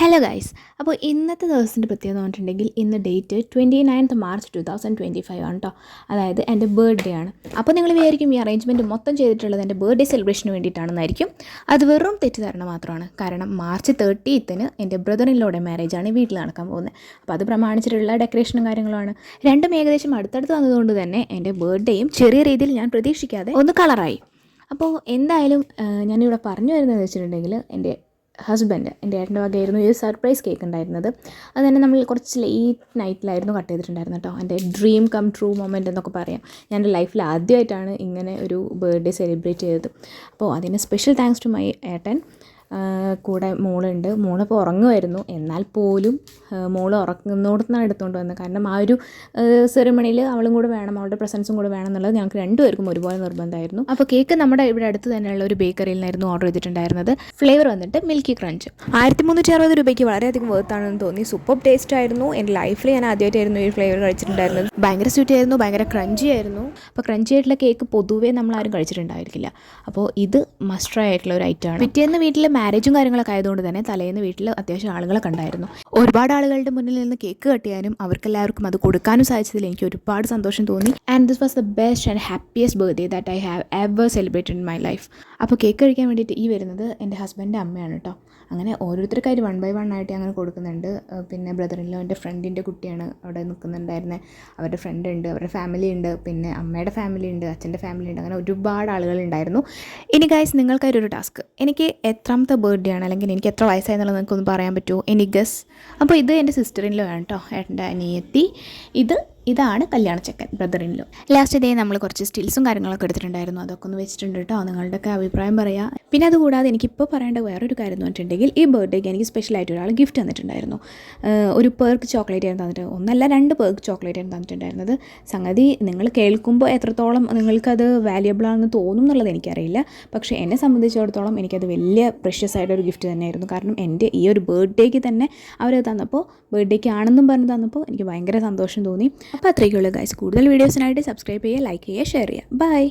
Hello guys. അപ്പോൾ ഇന്നത്തെ ദിവസത്തിൻ്റെ പ്രത്യേകത എന്ന് പറഞ്ഞിട്ടുണ്ടെങ്കിൽ ഇന്ന് ഡേറ്റ് 29th March 2025 ആണ് കേട്ടോ. അതായത് എൻ്റെ ബർത്ത്ഡേ ആണ്. അപ്പോൾ നിങ്ങൾ വിചാരിക്കും ഈ അറേഞ്ച്മെൻറ്റ് മൊത്തം ചെയ്തിട്ടുള്ളത് എൻ്റെ ബർത്ത്ഡേ സെലിബ്രേഷന് വേണ്ടിയിട്ടാണെന്നായിരിക്കും. അത് വെറും തെറ്റിദ്ധാരണ മാത്രമാണ്. കാരണം March 30th എൻ്റെ ബ്രദർ ഇൻ ലോയുടെ മാരേജാണ് വീട്ടിൽ നടക്കാൻ പോകുന്നത്. അപ്പോൾ അത് പ്രമാണിച്ചിട്ടുള്ള ഡെക്കറേഷനും കാര്യങ്ങളുമാണ്. രണ്ടും ഏകദേശം അടുത്തടുത്ത് വന്നതുകൊണ്ട് തന്നെ എൻ്റെ ബർത്ത്ഡേയും ചെറിയ രീതിയിൽ ഞാൻ പ്രതീക്ഷിക്കാതെ ഒന്ന് കളറായി. അപ്പോൾ എന്തായാലും ഞാനിവിടെ പറഞ്ഞു വരുന്നത് വെച്ചിട്ടുണ്ടെങ്കിൽ എൻ്റെ ഹസ്ബൻഡ് എൻ്റെ ഏട്ടൻ്റെ വകയായിരുന്നു ഈ സർപ്രൈസ് കേക്ക് ഉണ്ടായിരുന്നത്. അത് തന്നെ നമ്മൾ കുറച്ച് ലേറ്റ് നൈറ്റിലായിരുന്നു കട്ട് ചെയ്തിട്ടുണ്ടായിരുന്നത് കേട്ടോ. എൻ്റെ ഡ്രീം കം ട്രൂ മൊമെൻ്റ് എന്നൊക്കെ പറയാം. ഞാൻ എൻ്റെ ലൈഫിൽ ആദ്യമായിട്ടാണ് ഇങ്ങനെ ഒരു ബർത്ത്ഡേ സെലിബ്രേറ്റ് ചെയ്തത്. അപ്പോൾ അതിന് സ്പെഷ്യൽ താങ്ക്സ് ടു മൈ ഏട്ടൻ. കൂടെ മോളുണ്ട്. മോളിപ്പോൾ ഉറങ്ങുമായിരുന്നു. എന്നാൽ പോലും മോൾ ഉറങ്ങുന്നോടത്താണ് എടുത്തുകൊണ്ട് വന്നത്. കാരണം ആ ഒരു സെറിമണിയിൽ അവളും കൂടെ വേണം, അവളുടെ പ്രസൻസും കൂടെ വേണം എന്നുള്ളത് ഞങ്ങൾക്ക് രണ്ടുപേർക്കും ഒരുപോലെ നിർബന്ധമായിരുന്നു. അപ്പോൾ കേക്ക് നമ്മുടെ ഇവിടെ അടുത്ത് തന്നെയുള്ള ഒരു ബേക്കറിയിൽ നിന്നായിരുന്നു ഓർഡർ ചെയ്തിട്ടുണ്ടായിരുന്നത്. ഫ്ലേവർ വന്നിട്ട് മിൽക്കി ക്രഞ്ച്. 1360 രൂപയ്ക്ക് വളരെയധികം വേർത്താണെന്ന് തോന്നി. സൂപ്പർ ടേസ്റ്റ് ആയിരുന്നു. എൻ്റെ ലൈഫിൽ ഞാൻ ആദ്യമായിട്ടായിരുന്നു ഈ ഫ്ലേവർ കഴിച്ചിട്ടുണ്ടായിരുന്നത്. ഭയങ്കര സ്വീറ്റ് ആയിരുന്നു, ഭയങ്കര ക്രഞ്ചി ആയിരുന്നു. അപ്പോൾ ക്രഞ്ചി ആയിട്ടുള്ള കേക്ക് പൊതുവേ നമ്മൾ ആരും കഴിച്ചിട്ടുണ്ടായിരിക്കില്ല. അപ്പോൾ ഇത് മസ്റ്റ് ട്രൈ ആയിട്ടുള്ള ഒരു ഐറ്റമാണ്. പിറ്റേന്ന് വീട്ടിൽ മാരേജും കാര്യങ്ങളൊക്കെ ആയതുകൊണ്ട് തന്നെ തലേന്ന് വീട്ടിൽ അത്യാവശ്യം ആളുകളൊക്കെ ഉണ്ടായിരുന്നു. ഒരുപാട് ആളുകളുടെ മുന്നിൽ നിന്ന് കേക്ക് കട്ട് ചെയ്യാനും അവർക്കെല്ലാവർക്കും അത് കൊടുക്കാനും സാധിച്ചതിൽ എനിക്ക് ഒരുപാട് സന്തോഷം തോന്നി. And this was the best and happiest birthday that I have ever celebrated in my life. അപ്പോൾ കേക്ക് കഴിക്കാൻ വേണ്ടിയിട്ട് ഈ വരുന്നത് എൻ്റെ ഹസ്ബൻഡിൻ്റെ അമ്മയാണ് കേട്ടോ. അങ്ങനെ ഓരോരുത്തർക്കായിട്ട് 1 by 1 ആയിട്ട് അങ്ങനെ കൊടുക്കുന്നുണ്ട്. പിന്നെ ബ്രദർ ഇൻ ലോ എൻ്റെ ഫ്രണ്ടിൻ്റെ കുട്ടിയാണ് അവിടെ നിൽക്കുന്നുണ്ടായിരുന്നത്. അവരുടെ ഫ്രണ്ട് ഉണ്ട്, അവരുടെ ഫാമിലി ഉണ്ട്, പിന്നെ അമ്മയുടെ ഫാമിലി ഉണ്ട്, അച്ഛൻ്റെ ഫാമിലി ഉണ്ട്. അങ്ങനെ ഒരുപാട് ആളുകളുണ്ടായിരുന്നു. ഇനി ഗൈസ്, നിങ്ങൾക്കായിട്ടൊരു ടാസ്ക്. എനിക്ക് എത്രാമത്തെ ബർത്ത്ഡേ ആണ്, അല്ലെങ്കിൽ എനിക്ക് എത്ര വയസ്സായെന്നുള്ളത് നിങ്ങൾക്കൊന്ന് പറയാൻ പറ്റുമോ? എനിക്ക് ഗസ്. അപ്പോൾ ഇത് എൻ്റെ സിസ്റ്റർ ഇൻ ലോ ആണ് കേട്ടോ, ഏട്ടൻ്റെ അനിയത്തി. ഇതാണ് കല്യാണച്ചക്കൻ, brother in law. Last day നമ്മൾ കുറച്ച് സ്റ്റിൽസും കാര്യങ്ങളൊക്കെ എടുത്തിട്ടുണ്ടായിരുന്നു. അതൊക്കെ ഒന്ന് വെച്ചിട്ടുണ്ട് കേട്ടോ. നിങ്ങളുടെയൊക്കെ അഭിപ്രായം പറയാം. പിന്നെ അതുകൂടാതെ എനിക്കിപ്പോൾ പറയേണ്ട വേറൊരു കാര്യം എന്ന് പറഞ്ഞിട്ടുണ്ടെങ്കിൽ ഈ ബർത്ത്ഡേക്ക് എനിക്ക് സ്പെഷ്യലായിട്ട് ഒരാൾ ഗിഫ്റ്റ് തന്നിട്ടുണ്ടായിരുന്നു. ഒരു പേർക്ക് ചോക്ലേറ്റ് ആയിരുന്നു തന്നിട്ട്, 1 അല്ല 2 പേർക്ക് ചോക്ലേറ്റ് ആയിരുന്നു തന്നിട്ടുണ്ടായിരുന്നത്. സംഗതി നിങ്ങൾ കേൾക്കുമ്പോൾ എത്രത്തോളം നിങ്ങൾക്കത് വാല്യുബിൾ ആണെന്ന് തോന്നും എന്നുള്ളത് എനിക്കറിയില്ല. പക്ഷേ എന്നെ സംബന്ധിച്ചിടത്തോളം എനിക്കത് വലിയ പ്രഷ്യസ് ആയിട്ടൊരു ഗിഫ്റ്റ് തന്നെയായിരുന്നു. കാരണം എൻ്റെ ഈ ഒരു ബർത്ത്ഡേക്ക് തന്നെ അവരത് തന്നപ്പോൾ, ബർത്ത്ഡേക്ക് ആണെന്നും പറഞ്ഞ് തന്നപ്പോൾ എനിക്ക് ഭയങ്കര സന്തോഷം തോന്നി. അപ്പോൾ അത്രയ്ക്കുള്ളൂ ഗൈസ്. കൂടുതൽ വീഡിയോസിനായിട്ട് സബ്സ്ക്രൈബ് ചെയ്യുക, ലൈക്ക് ചെയ്യുക, ഷെയർ ചെയ്യുക. ബൈ.